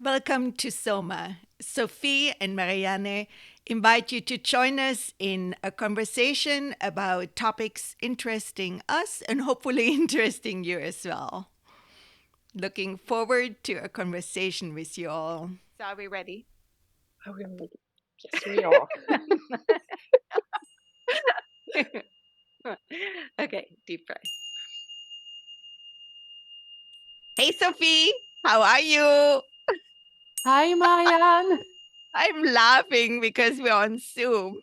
Welcome to SoMa. Sophie and Marianne invite you to join us in a conversation about topics interesting us and hopefully interesting you as well. Looking forward to a conversation with you all. So, are we ready? Are we ready? Yes, we are. Okay, deep breath. Hey, Sophie, how are you? Hi, Marianne. I'm laughing because we're on Zoom.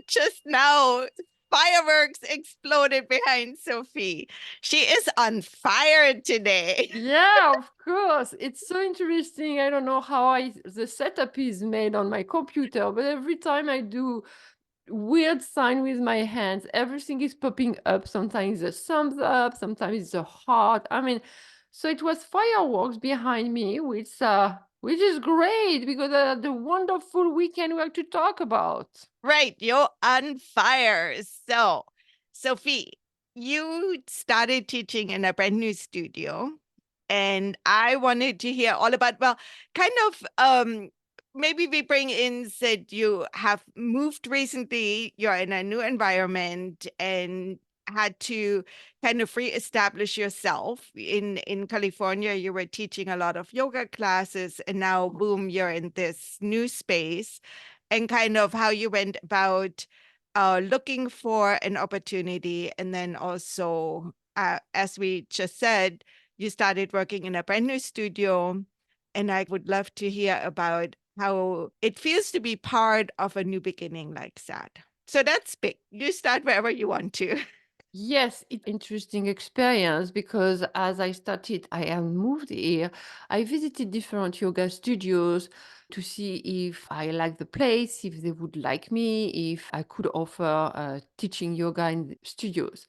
Just now, fireworks exploded behind Sophie. She is on fire today. Yeah, of course. It's so interesting. I don't know how the setup is made on my computer, but every time I do weird sign with my hands, everything is popping up. Sometimes a thumbs up, sometimes it's a heart. I mean, so it was fireworks behind me, which is great because the wonderful weekend we have to talk about. Right, you're on fire. So, Sophie, you started teaching in a brand new studio, and I wanted to hear all about, well, kind of maybe we bring in said you have moved recently, you're in a new environment and had to kind of reestablish yourself. In California, you were teaching a lot of yoga classes, and now boom, you're in this new space, and kind of how you went about looking for an opportunity. And then also, as we just said, you started working in a brand new studio. And I would love to hear about how it feels to be part of a new beginning like that. So that's big. You start wherever you want to. Yes, it's interesting experience because as I have moved here, I visited different yoga studios to see if I like the place, if they would like me, if I could offer teaching yoga in the studios.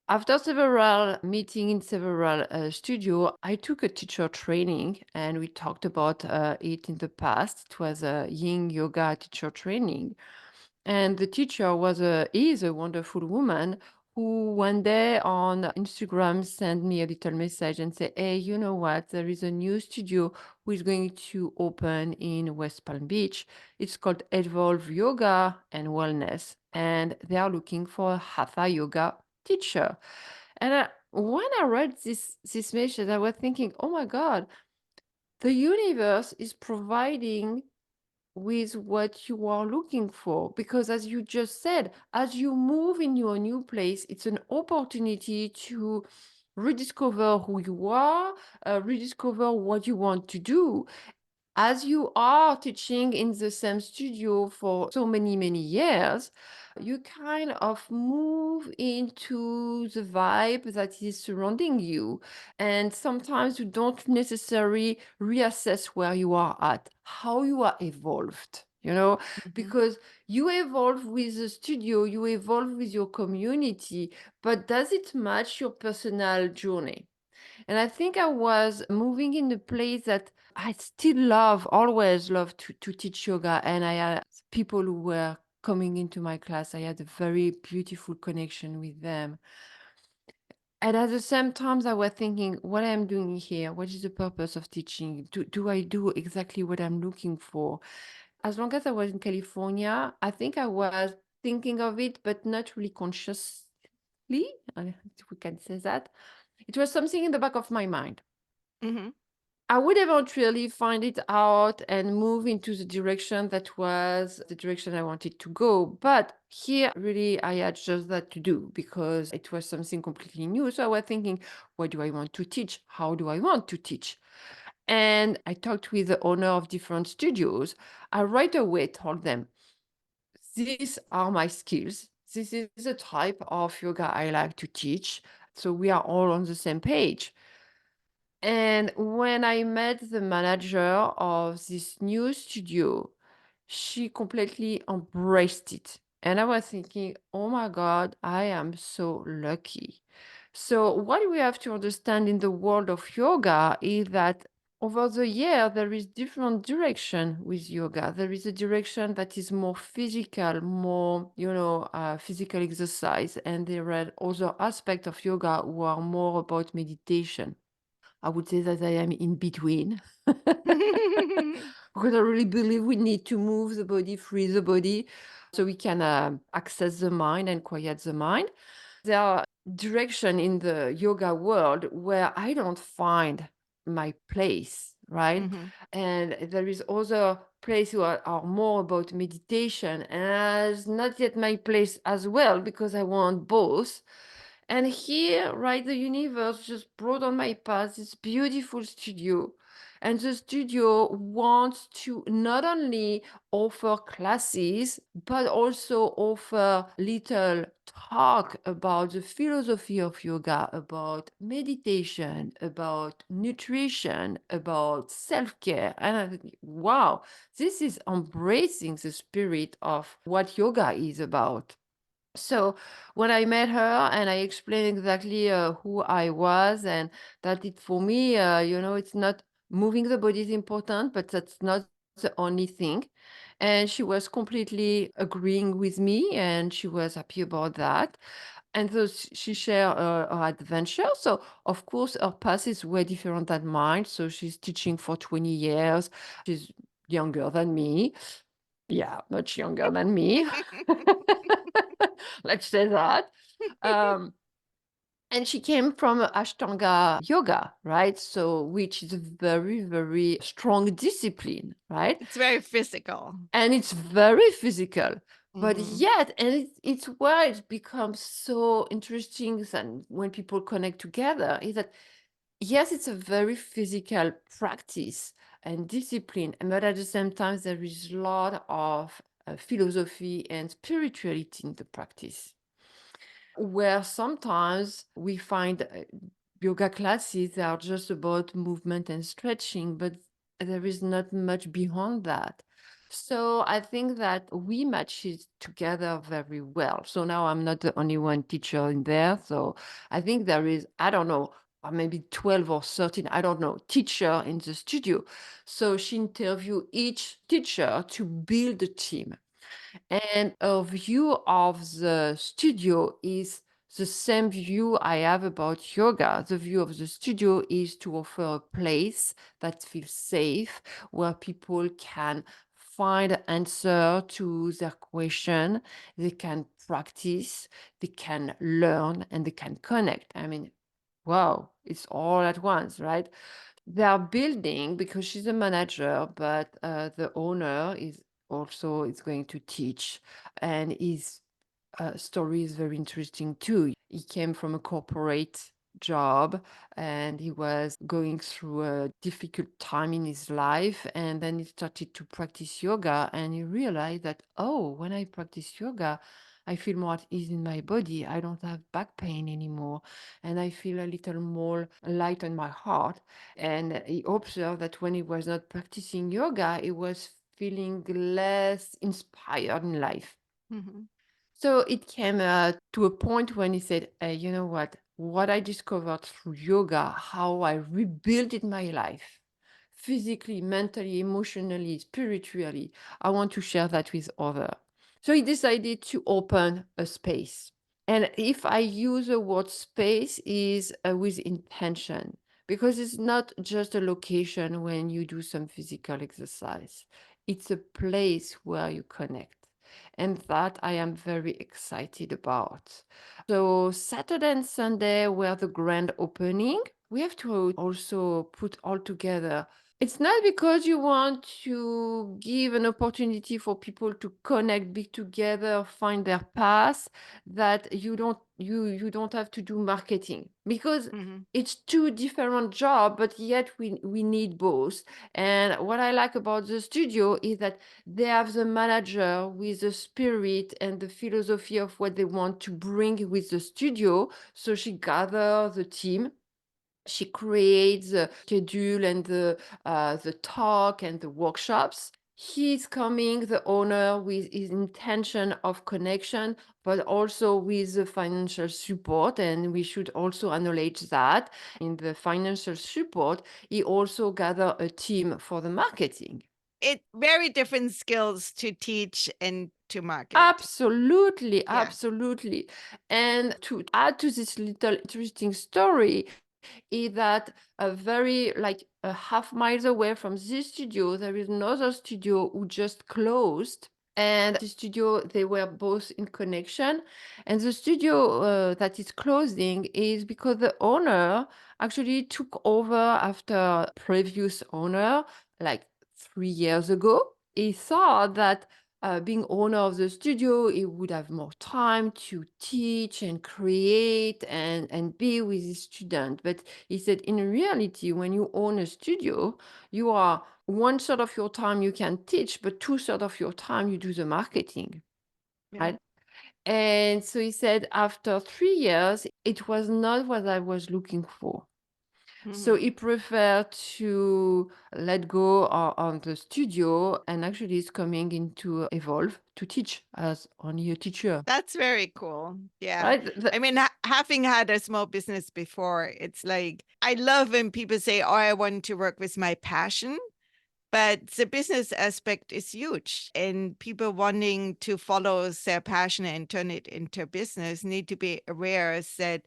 After several meeting in several studio, I took a teacher training and we talked about it in the past. It was a yin yoga teacher training. And the teacher is a wonderful woman who one day on Instagram sent me a little message and said, "Hey, you know what? There is a new studio who is going to open in West Palm Beach. It's called Evolve Yoga and Wellness. And they are looking for a Hatha Yoga teacher." And when I read this message, I was thinking, oh my God, the universe is providing with what you are looking for. Because as you just said, as you move in your new place, it's an opportunity to rediscover who you are, rediscover what you want to do. As you are teaching in the same studio for so many, many years, you kind of move into the vibe that is surrounding you. And sometimes you don't necessarily reassess where you are at, how you are evolved, Mhm. because you evolve with the studio, you evolve with your community, but does it match your personal journey? And I think I was moving in a place that I still love, always love to teach yoga. And I had people who were coming into my class. I had a very beautiful connection with them. And at the same time, I was thinking, what I'm doing here, what is the purpose of teaching? Do I do exactly what I'm looking for? As long as I was in California, I think I was thinking of it, but not really consciously. If we can say that. It was something in the back of my mind. Mhm. I would eventually find it out and move into the direction that was the direction I wanted to go. But here, really, I had just that to do because it was something completely new. So I was thinking, what do I want to teach? How do I want to teach? And I talked with the owner of different studios. I right away told them, these are my skills. This is the type of yoga I like to teach. So we are all on the same page. And when I met the manager of this new studio, she completely embraced it. And I was thinking, oh my God, I am so lucky. So, what we have to understand in the world of yoga is that over the year, there is different direction with yoga. There is a direction that is more physical, more, physical exercise. And there are other aspects of yoga who are more about meditation. I would say that I am in between. Because I really believe we need to move the body, free the body, so we can access the mind and quiet the mind. There are direction in the yoga world where I don't find my place, right? Mhm. And there is other place who are more about meditation, and it's not yet my place as well because I want both. And here, right, the universe just brought on my path this beautiful studio. And the studio wants to not only offer classes, but also offer little talk about the philosophy of yoga, about meditation, about nutrition, about self-care. And I think, wow, this is embracing the spirit of what yoga is about. So when I met her and I explained exactly who I was and that it for me, it's not moving the body is important, but that's not the only thing. And she was completely agreeing with me and she was happy about that. And so she shared her adventure. So of course her path is way different than mine. So she's teaching for 20 years. She's younger than me. Yeah, much younger than me. Let's say that. Um, and she came from Ashtanga yoga, right? So, which is a very, very strong discipline, right? It's very physical. And it's very physical. But Mhm. yet, and it's where it becomes so interesting and when people connect together is that yes, it's a very physical practice and discipline, but at the same time, there is a lot of philosophy and spirituality in the practice. Where sometimes we find yoga classes that are just about movement and stretching, but there is not much beyond that. So I think that we match it together very well. So now I'm not the only one teacher in there. So I think there is, I don't know, or maybe 12 or 13, I don't know, teacher in the studio. So she interviewed each teacher to build a team. And a view of the studio is the same view I have about yoga. The view of the studio is to offer a place that feels safe, where people can find answer to their question, they can practice, they can learn, and they can connect. I mean, wow, it's all at once, right? They are building because she's a manager, but the owner is also is going to teach, and his story is very interesting too. He came from a corporate job and he was going through a difficult time in his life, and then he started to practice yoga and he realized that, oh, when I practice yoga, I feel more at ease in my body. I don't have back pain anymore, and I feel a little more light on my heart. And he observed that when he was not practicing yoga, he was feeling less inspired in life. Mhm. So it came to a point when he said, you know what I discovered through yoga, how I rebuilt in my life, physically, mentally, emotionally, spiritually, I want to share that with others. So he decided to open a space. And if I use the word space is with intention, because it's not just a location when you do some physical exercise. It's a place where you connect. And that I am very excited about. So Saturday and Sunday were the grand opening. We have to also put all together. It's not because you want to give an opportunity for people to connect, be together, find their path, that you don't have to do marketing, because Mhm. it's two different jobs, but yet we need both. And what I like about the studio is that they have the manager with the spirit and the philosophy of what they want to bring with the studio. So she gathers the team. She creates the schedule and the talk and the workshops. He's coming, the owner, with his intention of connection, but also with the financial support. And we should also acknowledge that in the financial support, he also gather a team for the marketing. It very different skills to teach and to market. Absolutely, Yeah. absolutely. And to add to this little interesting story, is that a very like a half miles away from this studio, there is another studio who just closed. And the studio, they were both in connection. And the studio that is closing is because the owner actually took over after previous owner, like 3 years ago. He thought that being owner of the studio, he would have more time to teach and create and be with his student. But he said, in reality, when you own a studio, you are 1/3 of your time you can teach, but 2/3 of your time you do the marketing, Yeah. right? And so he said, after 3 years, it was not what I was looking for. So Mhm. he preferred to let go on the studio and actually is coming into Evolve to teach as only a teacher, That's very cool. Yeah. right? I mean, having had a small business before, it's like, I love when people say, oh, I want to work with my passion. But the business aspect is huge, and people wanting to follow their passion and turn it into business need to be aware that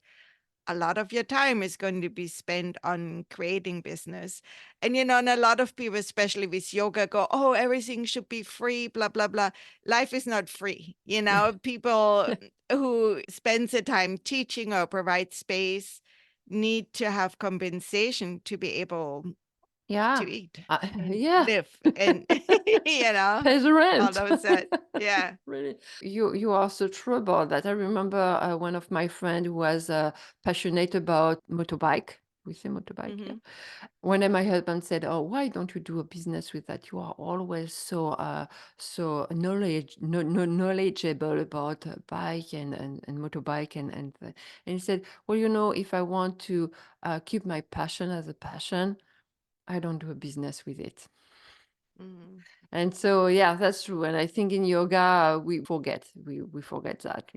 a lot of your time is going to be spent on creating business. And, and a lot of people, especially with yoga, go, oh, everything should be free, blah, blah, blah. Life is not free. People who spend the time teaching or provide space need to have compensation to be able Yeah. to eat and Yeah. live and, you know, Pay the all rent. those that, yeah. Really. You are so true about that. I remember one of my friend who was passionate about motorbike. We say motorbike, yeah. Hmm. One day my husband said, "Oh, why don't you do a business with that? You are always so knowledgeable about bike and motorbike and he said, well, if I want to keep my passion as a passion, I don't do a business with it." Hmm. And so, yeah, that's true. And I think in yoga, we forget that.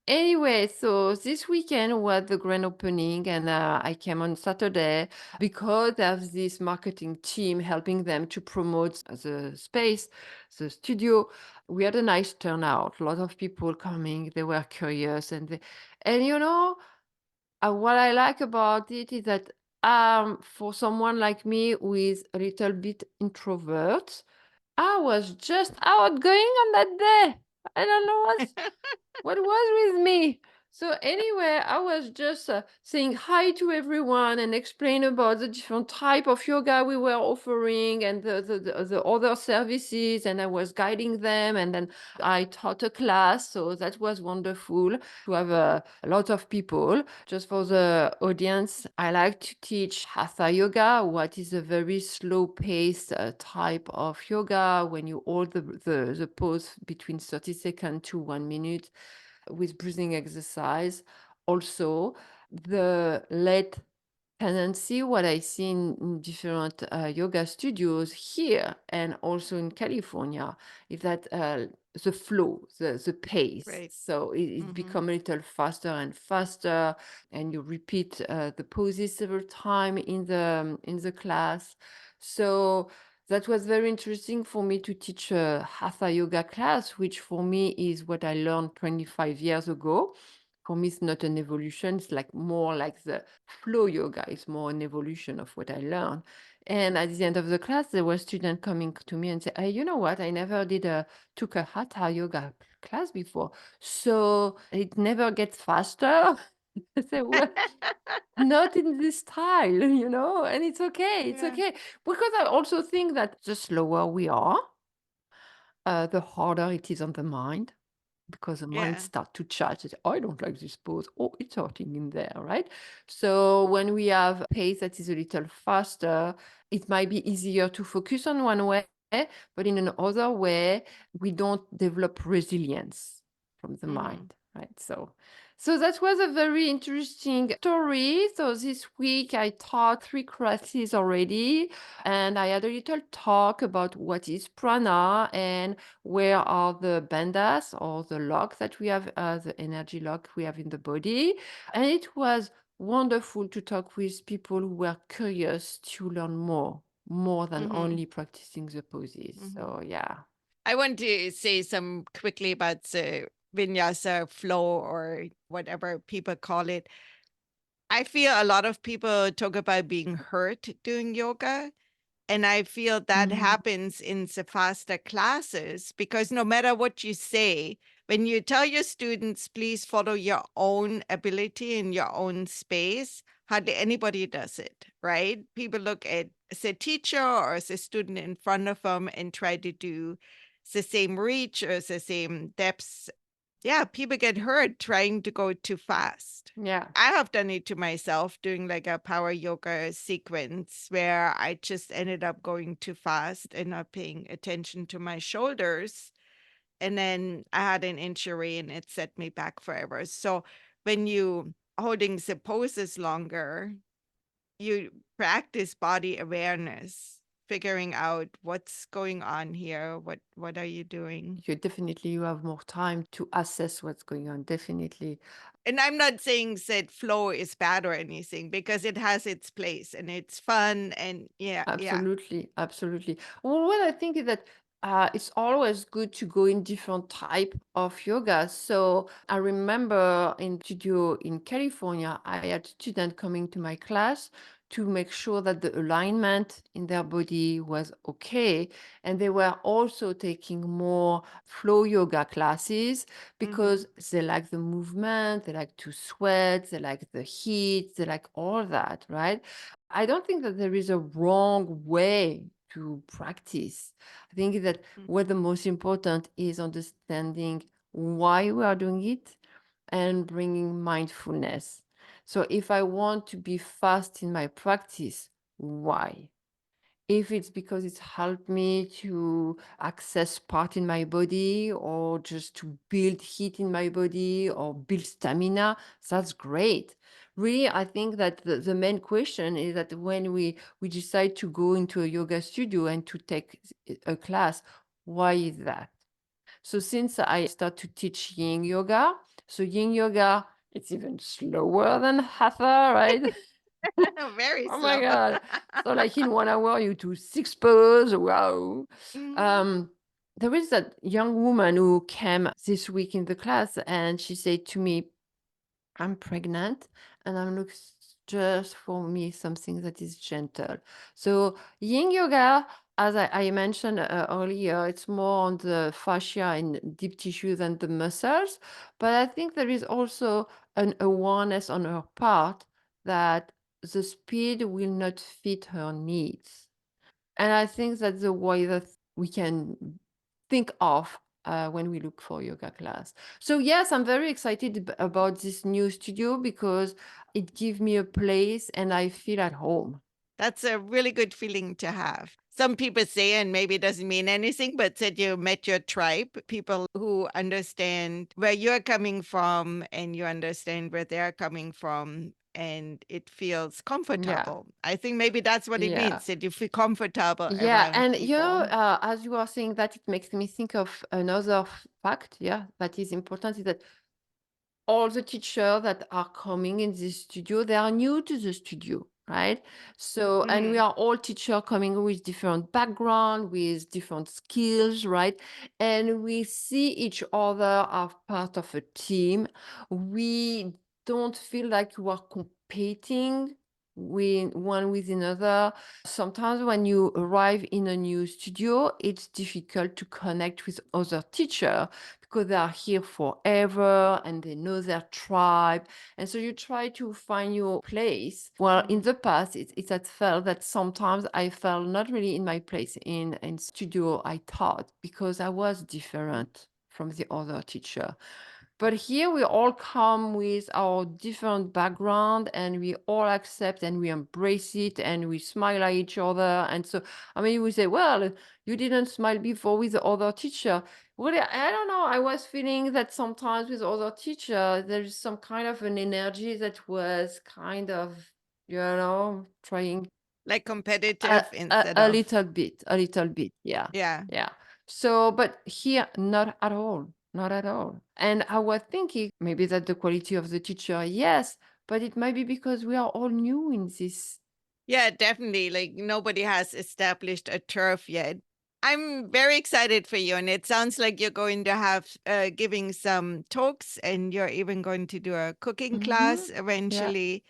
Anyway, so this weekend was the grand opening, and I came on Saturday because of this marketing team helping them to promote the space, the studio. We had a nice turnout, a lot of people coming. They were curious, and what I like about it is that for someone like me who is a little bit introvert, I was just outgoing on that day. I don't know what was with me. So anyway, I was just saying hi to everyone and explain about the different type of yoga we were offering and the other services, and I was guiding them, and then I taught a class, so that was wonderful to have a lot of people. Just for the audience, I like to teach Hatha Yoga, what is a very slow paced type of yoga when you hold the pose between 30 seconds to 1 minute with breathing exercise. Also, the lead tendency, what I see in different yoga studios here and also in California, is that the flow, the pace. Right. So it Hmm. become a little faster and faster, and you repeat the poses several times in the class. So that was very interesting for me to teach a Hatha Yoga class, which for me is what I learned 25 years ago. For me, it's not an evolution. It's like more like the flow yoga. It's more an evolution of what I learned. And at the end of the class, there were students coming to me and say, "Hey, you know what? I never took a Hatha Yoga class before. So it never gets faster." I said, "Well, not in this style, and it's okay. It's Yeah. okay." Because I also think that the slower we are, the harder it is on the mind because the mind Yeah. start to charge. It, I don't like this pose. Oh, it's hurting in there, right? So when we have pace that is a little faster, it might be easier to focus on one way, but in another way, we don't develop resilience from the Hmm. mind, right? So that was a very interesting story. So this week I taught 3 classes already, and I had a little talk about what is prana and where are the bandas or the lock that we have, the energy lock we have in the body. And it was wonderful to talk with people who were curious to learn more than Hmm. only practicing the poses. Hmm. So, yeah. I want to say some quickly about the vinyasa flow or whatever people call it. I feel a lot of people talk about being hurt doing yoga. And I feel that Mhm. happens in the faster classes because no matter what you say, when you tell your students, please follow your own ability in your own space, hardly anybody does it, right? People look at the teacher or the student in front of them and try to do the same reach or the same depths. Yeah, people get hurt trying to go too fast. Yeah. I have done it to myself doing like a power yoga sequence where I just ended up going too fast and not paying attention to my shoulders. And then I had an injury and it set me back forever. So when you holding the poses longer, you practice body awareness, figuring out what's going on here, what are you doing? You have more time to assess what's going on, definitely. And I'm not saying that flow is bad or anything because it has its place and it's fun and yeah, yeah. Absolutely, absolutely. Well, what I think is that it's always good to go in different type of yoga. So I remember in studio in California, I had students coming to my class to make sure that the alignment in their body was okay. And they were also taking more flow yoga classes Mhm. because they like the movement, they like to sweat, they like the heat, they like all that, right? I don't think that there is a wrong way to practice. I think that Mm. what the most important is understanding why we are doing it and bringing mindfulness. So if I want to be fast in my practice, why? If it's because it's helped me to access part in my body or just to build heat in my body or build stamina, that's great. Really, I think that the main question is that when we decide to go into a yoga studio and to take a class, why is that? So since I start to teach yin yoga, so yin yoga, it's even slower than hatha, right? Very Oh my slow. God. So like in 1 hour, you do six poses. Wow. Mhm. Um, there is that young woman who came this week in the class and she said to me, I'm pregnant and I'm looking just for me something that is gentle. So yin yoga, as I mentioned earlier, it's more on the fascia and deep tissue than the muscles. But I think there is also an awareness on her part that the speed will not fit her needs. And I think that's the way that we can think of when we look for yoga class. So yes, I'm very excited about this new studio because it gives me a place and I feel at home. That's a really good feeling to have. Some people say, and maybe it doesn't mean anything, but said you met your tribe, people who understand where you're coming from and you understand where they're coming from, and it feels Yeah, comfortable. I think maybe that's what it yeah. means, that you feel comfortable Yeah, around and people. as you are saying that, it makes me think of another fact, yeah, that is important is that all the teachers that are coming in this studio, they are new to the studio, right? So, and we Mhm. are all teachers coming with different background, with different skills, right? And we see each other as part of a team. We don't feel like we are competing with one with another. Sometimes when you arrive in a new studio, it's difficult to connect with other teachers because they are here forever and they know their tribe. And so you try to find your place. Well, in Mhm. the past, it had felt that sometimes I felt not really in my place in studio I taught because I was different from the other teacher. But here we all come with our different background and we all accept and we embrace it and we smile at each other. And so, I mean, we say, well, you didn't smile before with the other teacher. Well, I don't know. I was feeling that sometimes with other teacher, there's some kind of an energy that was kind of, trying Like a, competitive a, instead a of, little bit, a little bit. Yeah. yeah. Yeah. So, but here, not at all. Not at all. And I was thinking maybe that the quality of the teacher, yes, but it might be because we are all new in this. Yeah, definitely. Like nobody has established a turf yet. I'm very excited for you, and it sounds like you're going to have giving some talks, and you're even going to do a cooking class Hmm. Yeah. eventually.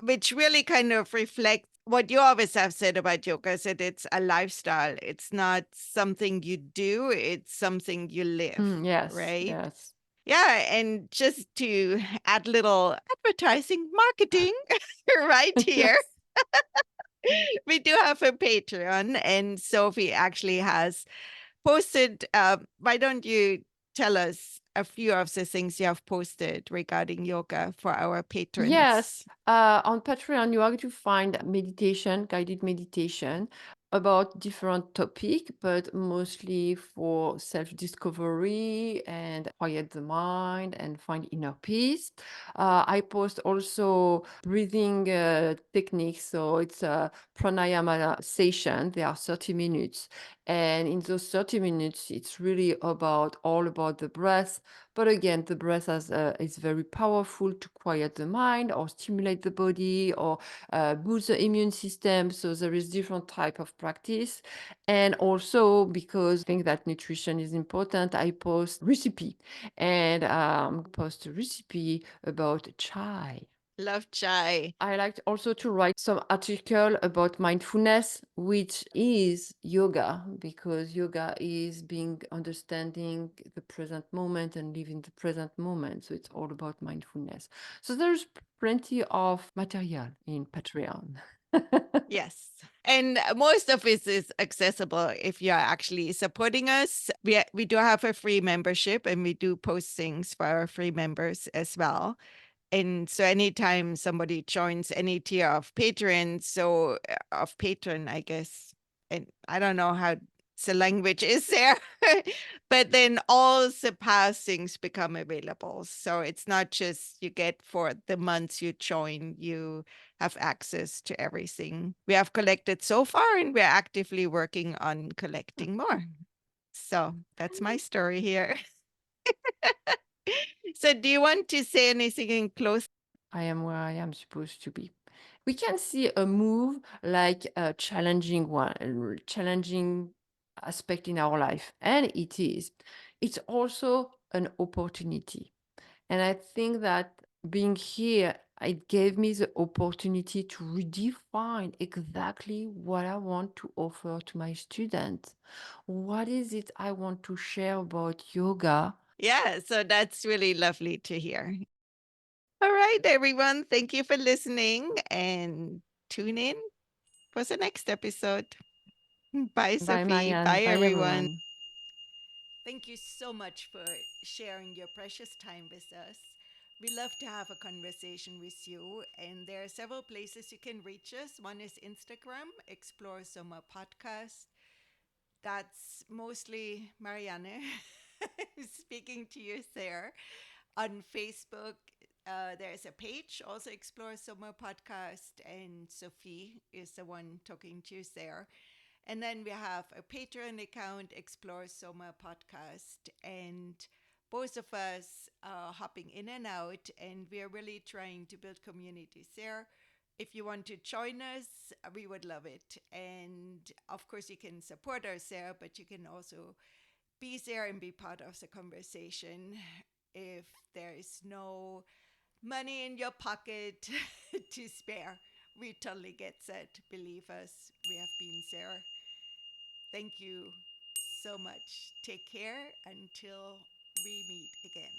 which really kind of reflects what you always have said about yoga, that it's a lifestyle. It's not something you do, it's something you live, Yes, right? yes. Yeah, and just to add little advertising marketing right here, Yes. we do have a Patreon, and Sophie actually has posted. Why don't you tell us a few of the things you have posted regarding yoga for our patrons? Yes, on Patreon, you are going to find meditation, guided meditation about different topic, but mostly for self-discovery and quiet the mind and find inner peace. I post also breathing techniques, so it's a pranayama session. They are 30 minutes, and in those 30 minutes, it's really about all about the breath. But again, the breath is very powerful to quiet the mind or stimulate the body or boost the immune system. So there is different type of practice. And also because I think that nutrition is important, I post recipe and post a recipe about chai. Love chai. I like also to write some article about mindfulness, which is yoga, because yoga is being understanding the present moment and living the present moment. So it's all about mindfulness. So there's plenty of material in Patreon. Yes. And most of it is accessible if you're actually supporting us. We do have a free membership and we do post things for our free members as well. And so anytime somebody joins any tier of patron, of patron, I guess, and I don't know how the language is there, but then all the past things become available. So it's not just you get for the months you join, you have access to everything we have collected so far, and we're actively working on collecting more. So that's my story here. So do you want to say anything in close? I am where I am supposed to be. We can see a move like a challenging one, a challenging aspect in our life, and it is. It's also an opportunity. And I think that being here, it gave me the opportunity to redefine exactly what I want to offer to my students. What is it I want to share about yoga? Yeah, so that's really lovely to hear. All right, everyone. Thank you for listening and tune in for the next episode. Bye, Bye, Sophie. Marianne. Bye, Bye, everyone. everyone. Thank you so much for sharing your precious time with us. We love to have a conversation with you, and there are several places you can reach us. One is Instagram, Explore SoMa Podcast. That's mostly Marianne speaking to you there. On Facebook, there's a page, also Explore Summer Podcast, and Sophie is the one talking to you there. And then we have a Patreon account, Explore Soma Podcast, and both of us are hopping in and out, and we are really trying to build communities there. If you want to join us, we would love it. And of course, you can support us there, but you can also be there and be part of the conversation. If there is no money in your pocket to spare, we totally get that. Believe us, we have been there. Thank you so much. Take care until we meet again.